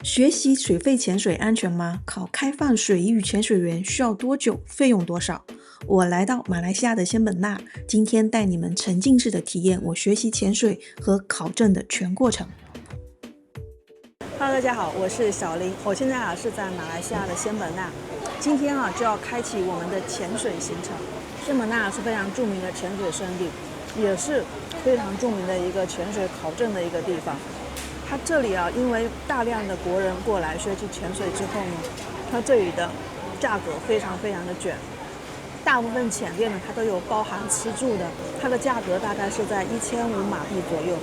学习水肺潜水安全吗？考开放水域潜水员需要多久？费用多少？我来到马来西亚的仙本那，今天带你们沉浸式的体验我学习潜水和考证的全过程。Hello， 大家好，我是小林，我现在是在马来西亚的仙本那，今天就要开启我们的潜水行程。仙本那是非常著名的潜水圣地，也是非常著名的一个潜水考证的一个地方。它这里因为大量的国人过来学习潜水之后呢，它这里的价格非常的卷。大部分潜店呢，它都有包含吃住的，它的价格大概是在1500马币左右。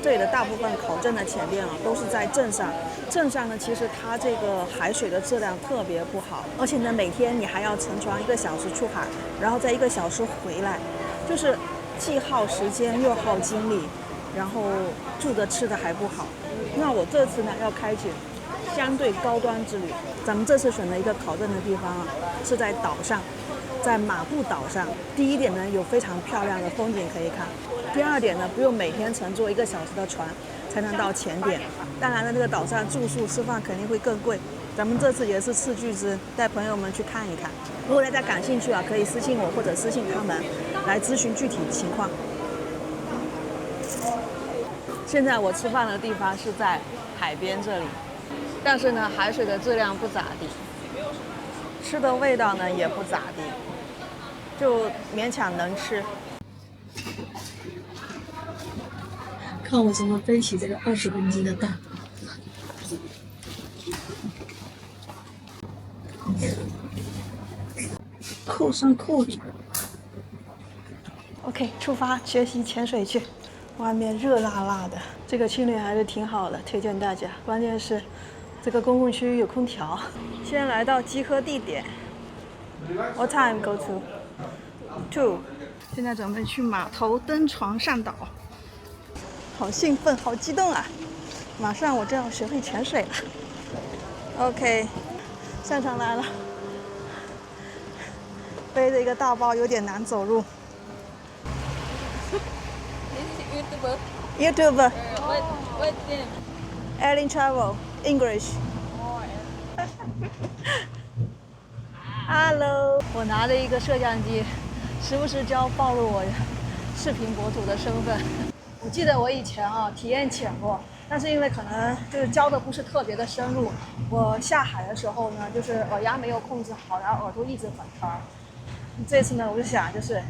这里的大部分考证的潜店都是在镇上，镇上呢，其实它这个海水的质量特别不好，而且呢，每天你还要乘船1个小时出海，然后再1个小时回来，就是既耗时间又耗精力，然后住的吃的还不好。那我这次呢要开启相对高端之旅，咱们这次选的一个考证的地方是在岛上，在马布岛上。第一点呢，有非常漂亮的风景可以看。第二点呢，不用每天乘坐1个小时的船才能到潜点。当然了，这个岛上住宿吃饭肯定会更贵。咱们这次也是斥巨资带朋友们去看一看。如果大家感兴趣可以私信我或者私信他们来咨询具体情况。现在我吃饭的地方是在海边这里，但是呢，海水的质量不咋地，吃的味道呢也不咋地，就勉强能吃。看我怎么背起这个20公斤的蛋。扣上扣子。OK， 出发学习潜水去。外面热辣辣的，这个青旅还是挺好的，推荐大家。关键是这个公共区域有空调。先来到集合地点。What time go to? 2。现在准备去码头登船上岛。好兴奋，好激动啊！马上我就要学会潜水了。OK， 上船来了。背着一个大包有点难走路。YouTuber. What name? Ellen Travel English. Hello， 我拿着一个摄像机，时不时就要暴露我视频博主的身份。我记得我以前体验潜过，但是因为可能就是教的不是特别的深入，我下海的时候呢，就是耳压没有控制好，然后耳朵一直很疼。这次呢，我就想就是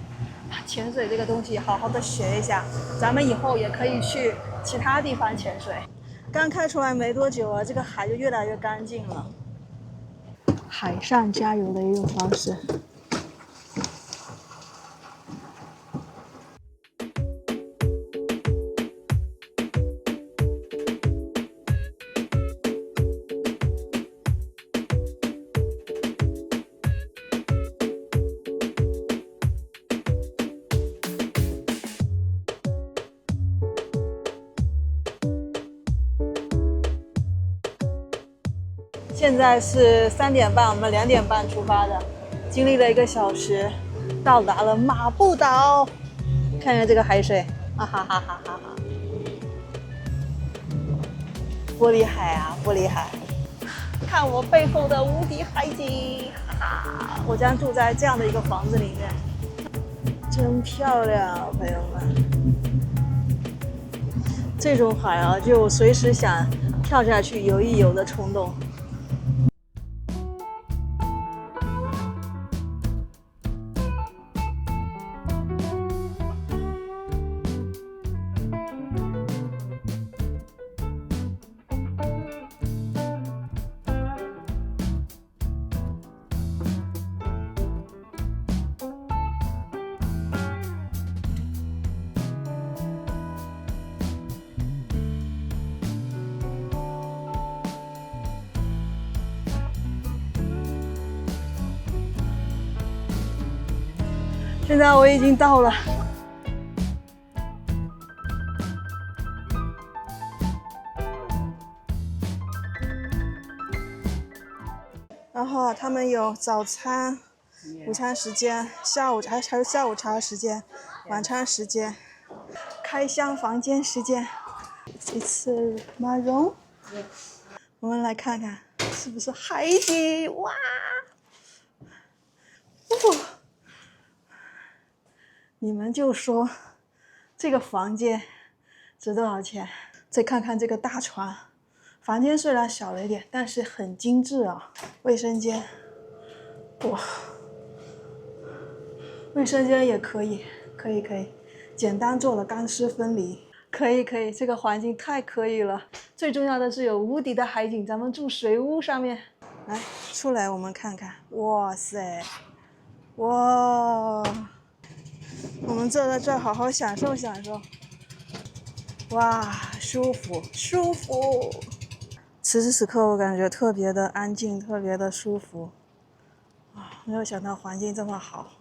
潜水这个东西好好的学一下，咱们以后也可以去其他地方潜水。刚开出来没多久这个海就越来越干净了。海上加油的一种方式。现在是3点半，我们2点半出发的，经历了1个小时，到达了马布岛。看看这个海水，哈哈哈哈哈哈！玻璃海啊，玻璃海！看我背后的无敌海景，哈哈！我将住在这样的一个房子里面，真漂亮，朋友们！这种海就随时想跳下去游一游的冲动。现在我已经到了，然后他们有早餐、午餐时间，下午还有下午茶时间，晚餐时间，开箱房间时间。这次马蓉我们来看看是不是海景，哇！你们就说这个房间值多少钱？再看看这个大床，房间虽然小了一点，但是很精致啊。卫生间，哇，卫生间也可以，可以，简单做了干湿分离，可以，这个环境太可以了。最重要的是有无敌的海景，咱们住水屋上面。来，出来我们看看，哇塞，哇！我们坐在这儿好好享受享受，哇，舒服。此时此刻我感觉特别的安静，特别的舒服啊！没有想到环境这么好，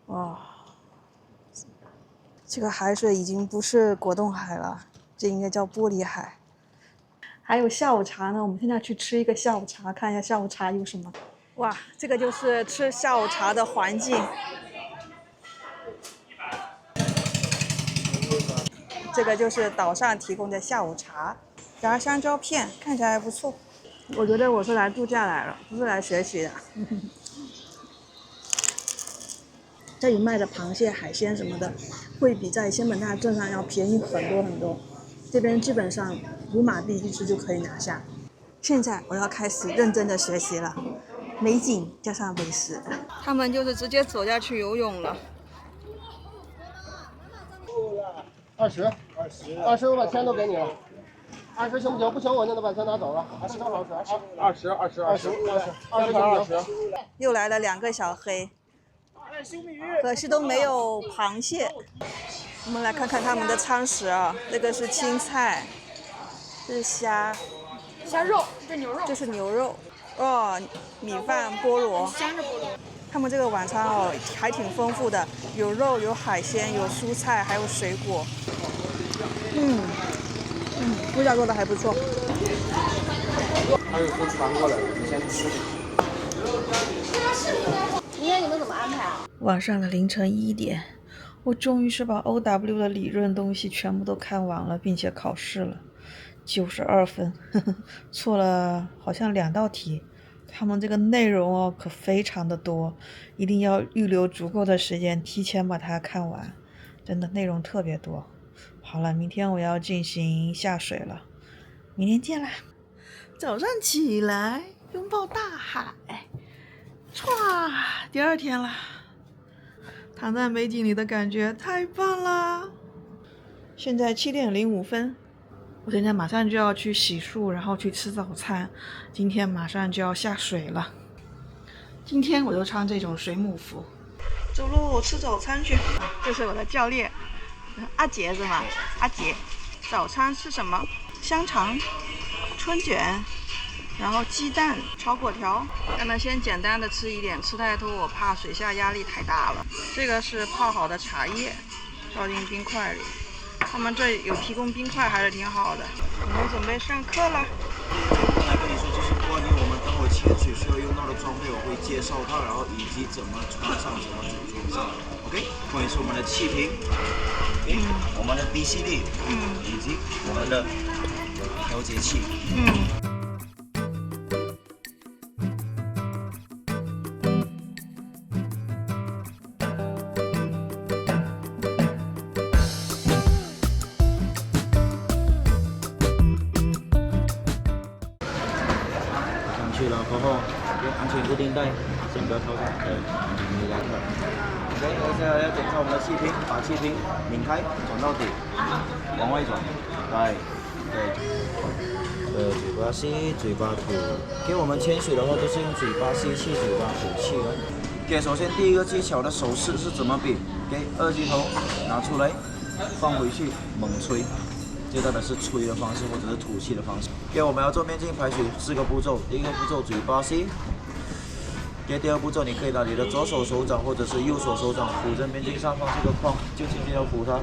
哇！这个海水已经不是果冻海了，这应该叫玻璃海。还有下午茶呢，我们现在去吃一个下午茶，看一下下午茶有什么。哇，这个就是吃下午茶的环境。这个就是岛上提供的下午茶，炸香蕉片看起来还不错。我觉得我是来度假来了，不是来学习的。这里卖的螃蟹、海鲜什么的，会比在仙本那镇上要便宜很多。这边基本上5马币一只就可以拿下。现在我要开始认真的学习了，美景加上美食。他们就是直接走下去游泳了。20，我把钱都给你了。20行不行？不行，我就能把钱拿走了。20多少是？20行不行？又来了2个小黑，可惜都没有螃蟹。我们来看看他们的餐食啊，这个是青菜，这是虾肉，这牛肉，这是牛肉，哦，米饭、菠萝。香是菠萝。他们这个晚餐哦还挺丰富的，有肉、有海鲜、有蔬菜，还有水果。味道做的还不错。还有都传过来，你先吃。明天你们怎么安排啊？晚上的凌晨1点，我终于是把 OW 的理论东西全部都看完了，并且考试了，92分，错了好像2道题。他们这个内容哦可非常的多，一定要预留足够的时间，提前把它看完，真的内容特别多。好了，明天我要进行下水了，明天见啦。早上起来拥抱大海，唰，第2天了，躺在美景里的感觉太棒了。现在7点05分，我现在马上就要去洗漱，然后去吃早餐。今天马上就要下水了，今天我就穿这种水母服。走路吃早餐去。这是我的教练，阿杰是吗？阿杰，早餐吃什么？香肠、春卷，然后鸡蛋、炒粿条。那么先简单的吃一点，吃太多我怕水下压力太大了。这个是泡好的茶叶，倒进冰块里。他们这有提供冰块，还是挺好的。我们准备上课了。刚才跟你说，就是关于我们等会潜水需要用到的装备，我会介绍它，然后以及怎么穿上，怎么组装上。OK， 关于是我们的气瓶，我们的 BCD，以及我们的调节器。去了过后，安全固定带，先不要套上，安全固定带套。OK， 接下来要检查我们的气瓶，把气瓶拧开，转到底，往外转，对，嘴巴吸，嘴巴吐。给我们潜水的话，都是用嘴巴吸气，嘴巴吐气哦。OK， 首先第一个技巧的手势是怎么比？给2级头拿出来，放回去，猛吹。这代表是吹的方式或者是吐气的方式。OK， 我们要做面镜排水4个步骤。第一个步骤嘴巴吸。OK， 第2步骤你可以拿你的左手手掌或者是右手手掌扶着面镜上方这个框，就轻轻的扶它。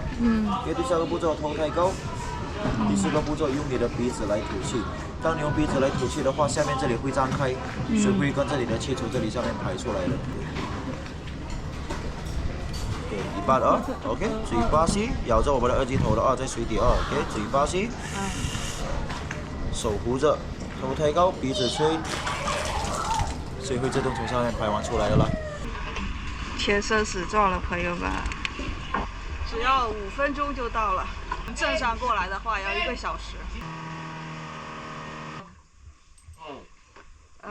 OK， 第3个步骤头抬高。第4个步骤用你的鼻子来吐气。当你用鼻子来吐气的话，下面这里会张开，水会跟着你的气从这里下面排出来的。1、8、2 ，OK， 嘴巴吸，咬着我们的2级头的2，在水底2 ，OK， 嘴巴吸，手扶着，头抬高，鼻子吹，水会自动从下面排完出来的啦。切生死状了，朋友们，只要5分钟就到了。正常过来的话要1个小时。哦。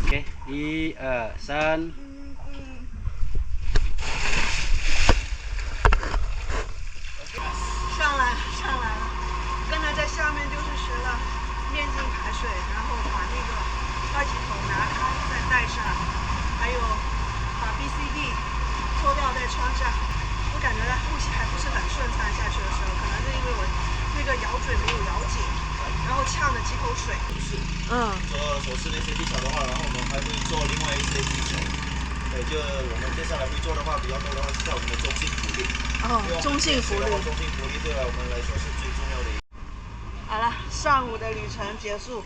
OK， 1、2、3。上来了。刚才在下面就是学了面镜排水，然后把那个2级头拿开再戴上，还有把 BCD 脱掉再穿上。我感觉呼吸还不是很顺畅，下去的时候可能是因为我那个咬嘴没有咬紧，然后呛了几口水。做手势的一些技巧的话，然后我们还会做另外一些技巧。对，就我们接下来会做的话比较多的话是在我们的中性浮力。中性浮力。中性浮力对我们来说是最重要的。好了，上午的旅程结束，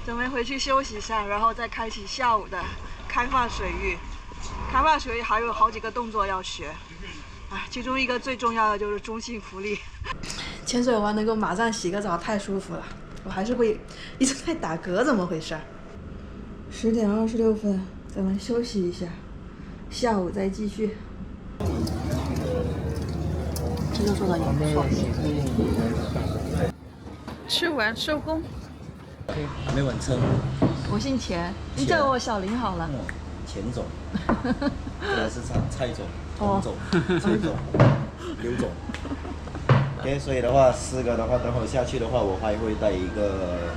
准备回去休息一下，然后再开启下午的开放水域。开放水域还有好几个动作要学，其中一个最重要的就是中性浮力。潜水完能够马上洗个澡，太舒服了。我还是会一直在打嗝，怎么回事？10点26分，咱们休息一下，下午再继续。这就做的也不错。吃完收工。还没完成。我姓钱，你叫我小林好了。钱总，这是蔡总、童总、崔总、刘总。OK， 所以的话，4个的话，等会下去的话，我还会带一个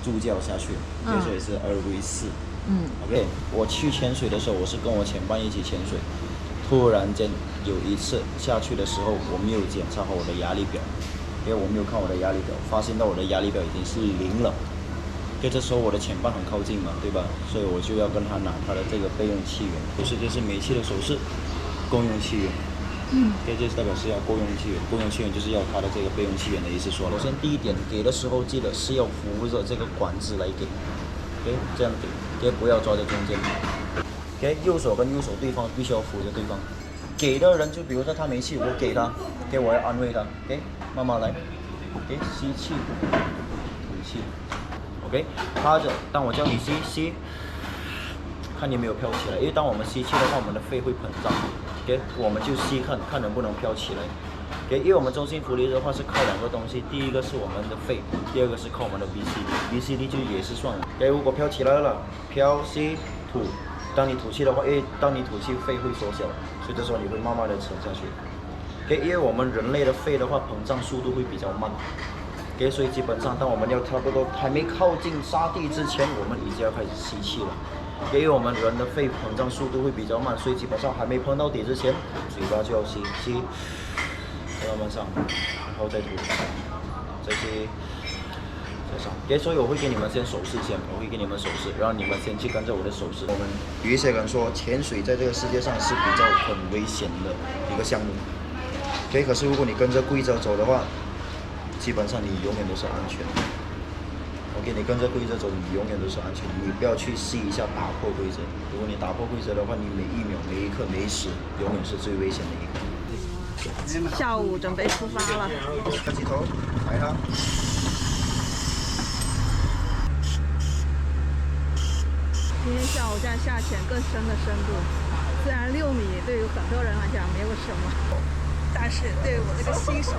助教下去，所以是2为4。OK， 我去潜水的时候，我是跟我前伴一起潜水，突然间有一次下去的时候，我没有检查好我的压力表，因为我没有看我的压力表，发现到我的压力表已经是0了。这时候我的前伴很靠近嘛，对吧？所以我就要跟他拿他的这个备用气源，就是煤气的手势，共用气源。这就是代表是要共用气源，共用气源就是要他的这个备用气源的意思说。首先第一点，给的时候记得是要扶着这个管子来给，OK， 这样给，不要抓在中间。OK， 右手跟右手对方必须要扶着对方。给的人就比如说他没气，我给他，OK， 我要安慰他，OK， 慢慢来，OK， 吸气，吐气。OK， 趴着，当我叫你吸，看你有没有飘起来。因为当我们吸气的话，我们的肺会膨胀。OK， 我们就吸看能不能飘起来。OK， 因为我们中性浮力的话是靠2个东西，第一个是我们的肺，第二个是靠我们的 BCD 就也是算了。OK， 如果飘起来了，飘吸吐，当你吐气的话，因为当你吐气肺会缩小，所以这时候你会慢慢的沉下去。OK， 因为我们人类的肺的话膨胀速度会比较慢。OK， 所以基本上，当我们要差不多还没靠近沙地之前，我们已经要开始吸气了。因为我们人的肺膨胀速度会比较慢，所以基本上还没碰到底之前，嘴巴就要吸，慢慢上，然后再吐，再吸，再上。OK， 所以我会给你们先手势我会给你们手势，然后你们先去跟着我的手势。我们有一些人说，潜水在这个世界上是比较很危险的一个项目。OK， 可是如果你跟着规则走的话，基本上你永远都是安全的。OK， 你跟着规则走，你永远都是安全的。你不要去试一下打破规则。如果你打破规则的话，你每1秒、每1刻、每1时，永远是最危险的一刻。下午准备出发了。抬起头，抬它。今天下午在下潜更深的深度，虽然6米对于很多人来讲没有什么，但是对于我这个新手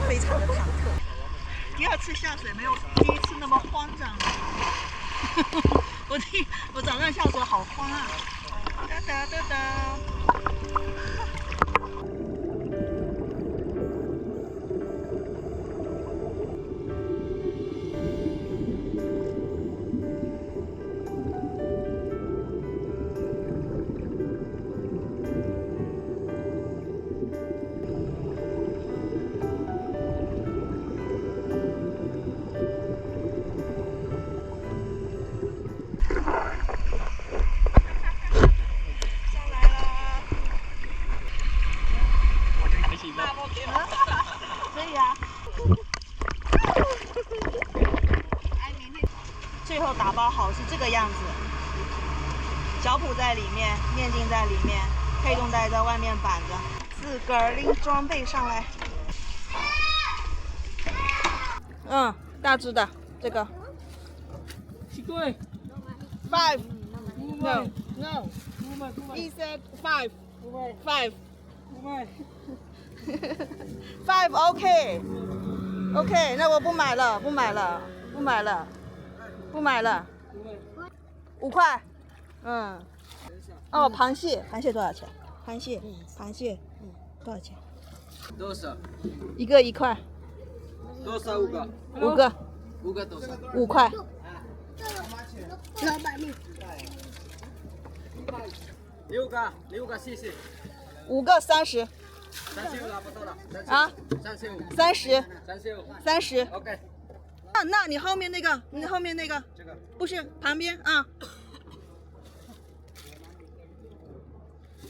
非常的忐忑。第2次下水没有第1次那么慌张了。我早上下水好慌啊！哒哒哒哒。上来了。最后打包好是这个样子，脚蹼在里面，面筋在里面，配重带在外面绑着，自个儿拎装备上来。大只的这个。5 No. He said 5. 5. 5 OK，那我不买了，5块。螃蟹多少钱？螃蟹多少钱？多少？一个1块。多少5个？5个。5个多少？5块。老板， 6个谢谢。 5个30。35拿不到了。啊35。 30。OK。那你后面那个，这个不是旁边啊。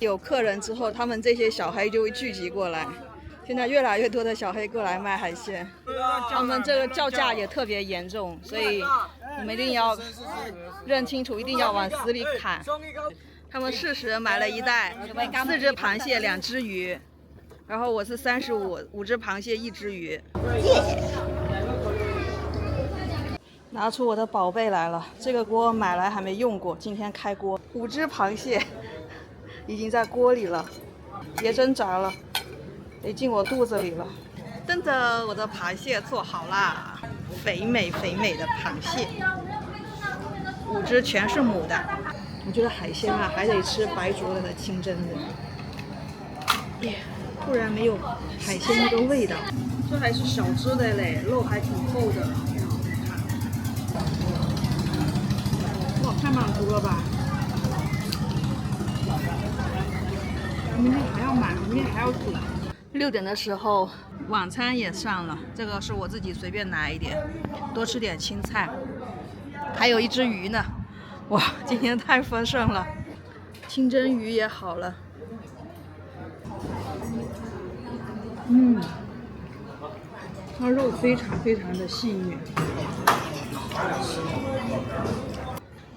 有客人之后，他们这些小黑就会聚集过来。现在越来越多的小黑过来卖海鲜，他们这个叫价也特别严重，所以你们一定要认清楚，一定要往死里砍。他们40买了1袋，4只螃蟹2只鱼，然后我是35，5只螃蟹1只鱼。拿出我的宝贝来了，这个锅买来还没用过，今天开锅。5只螃蟹已经在锅里了，别挣扎了，得进我肚子里了。噔噔，我的螃蟹做好啦，肥美的螃蟹，5只全是母的。我觉得海鲜啊，还得吃白灼的和清蒸的。突然没有海鲜那个味道。这还是小只的嘞，肉还挺厚的。哇，太满足了吧！明天还要买，明天还要煮。6点的时候，晚餐也上了，这个是我自己随便拿一点，多吃点青菜，还有1只鱼呢。哇，今天太丰盛了，清蒸鱼也好了。它肉非常的细腻，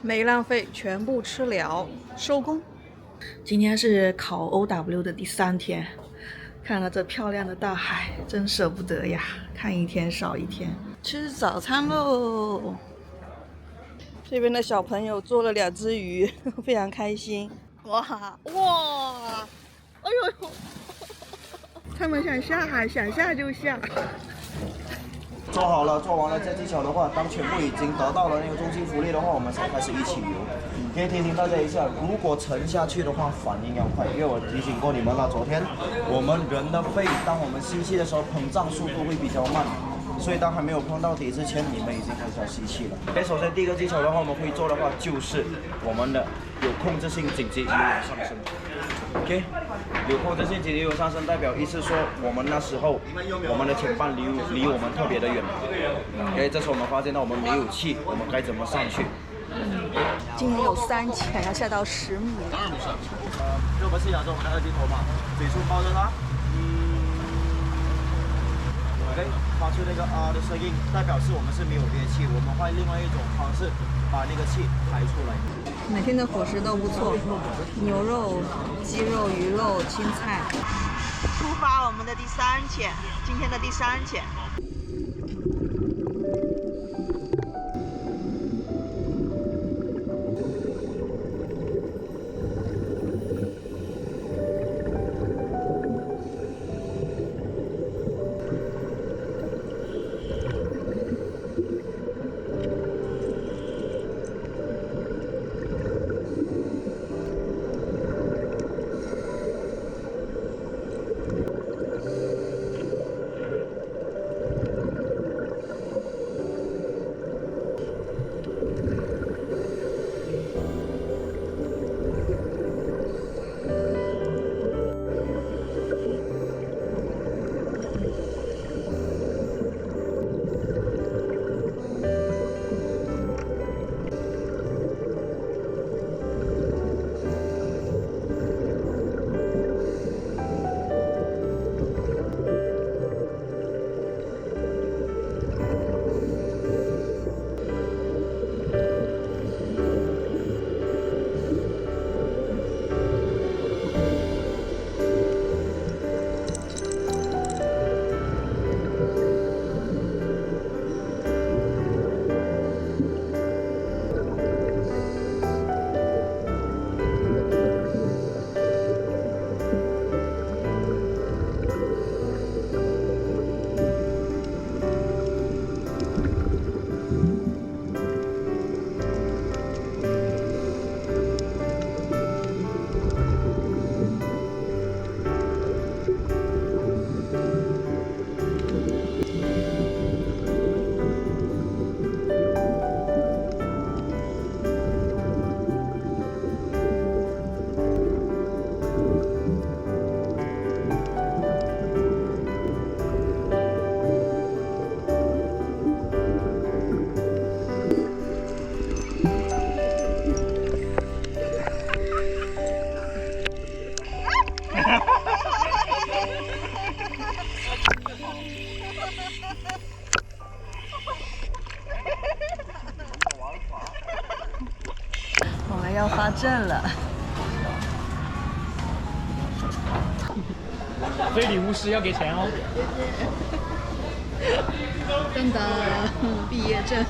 没浪费，全部吃了，收工。今天是考 OW 的第3天，看了这漂亮的大海，真舍不得呀，看一天少一天。吃早餐喽！这边的小朋友做了2只鱼，非常开心。哇！哎呦！他们想下海，想下就下。做好了，做完了这技巧的话，当全部已经得到了那个中心浮力的话，我们才开始一起游。可以提醒大家一下，如果沉下去的话，反应要快，因为我提醒过你们了，昨天我们人的肺，当我们吸气的时候，膨胀速度会比较慢。所以当还没有碰到底之前，你们已经开始要吸气了。首先第一个技巧的话，我们会做的话就是我们的有控制性紧急游泳上升。OK， 有控制性紧急游泳上升代表意思说我们那时候我们的前半离我们特别的远。OK， 这时候我们发现到我们没有气，我们该怎么上去？今年有3潜，要下到10米。我们是仰着我们的2级头嘛，嘴唇包着它。OK， 发出那个的声音，代表是我们是没有憋气，我们换另外一种方式把那个气排出来。每天的伙食都不错，牛肉、鸡肉、鱼肉、青菜。出发我们的第3潜，今天的第3潜。要发证了。非礼勿视，要给钱哦。噔噔，毕业证。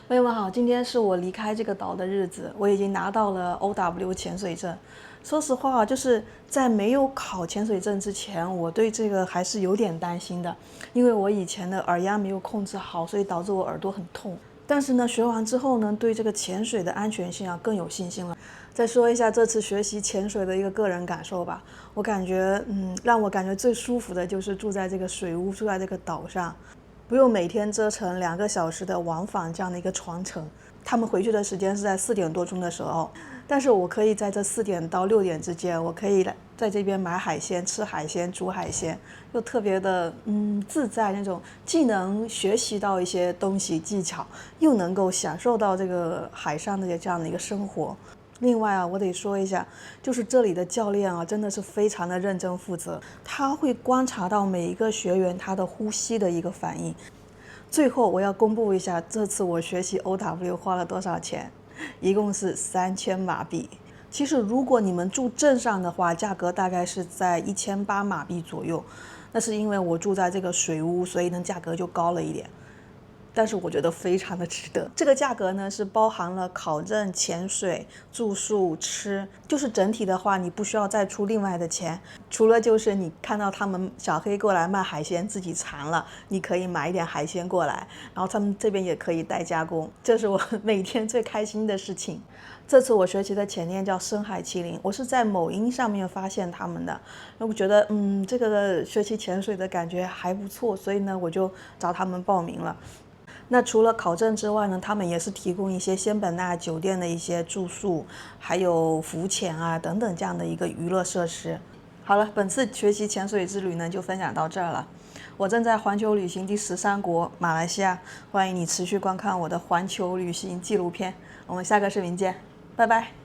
朋友们好，今天是我离开这个岛的日子，我已经拿到了 OW 潜水证。说实话，就是在没有考潜水证之前，我对这个还是有点担心的，因为我以前的耳压没有控制好，所以导致我耳朵很痛。但是呢，学完之后呢，对这个潜水的安全性更有信心了。再说一下这次学习潜水的一个个人感受吧，我感觉，让我感觉最舒服的就是住在这个水屋，住在这个岛上。不用每天折腾2个小时的往返这样的一个床程，他们回去的时间是在4点多钟的时候，但是我可以在这4点到6点之间，我可以在这边买海鲜、吃海鲜、煮海鲜，又特别的自在那种，既能学习到一些东西技巧，又能够享受到这个海上的这样的一个生活。另外我得说一下，就是这里的教练真的是非常的认真负责，他会观察到每一个学员他的呼吸的一个反应。最后我要公布一下，这次我学习 OW 花了多少钱，一共是3000马币。其实如果你们住镇上的话，价格大概是在1800马币左右，那是因为我住在这个水屋，所以呢价格就高了一点。但是我觉得非常的值得。这个价格呢是包含了考证、潜水、住宿、吃，就是整体的话你不需要再出另外的钱，除了就是你看到他们小黑过来卖海鲜自己馋了，你可以买一点海鲜过来，然后他们这边也可以代加工，这是我每天最开心的事情。这次我学习的潜店叫深海麒麟，我是在某音上面发现他们的，我觉得这个学习潜水的感觉还不错，所以呢我就找他们报名了。那除了考证之外呢，他们也是提供一些仙本那酒店的一些住宿，还有浮潜等等这样的一个娱乐设施。好了，本次学习潜水之旅呢就分享到这儿了。我正在环球旅行第13国马来西亚，欢迎你持续观看我的环球旅行纪录片。我们下个视频见，拜拜。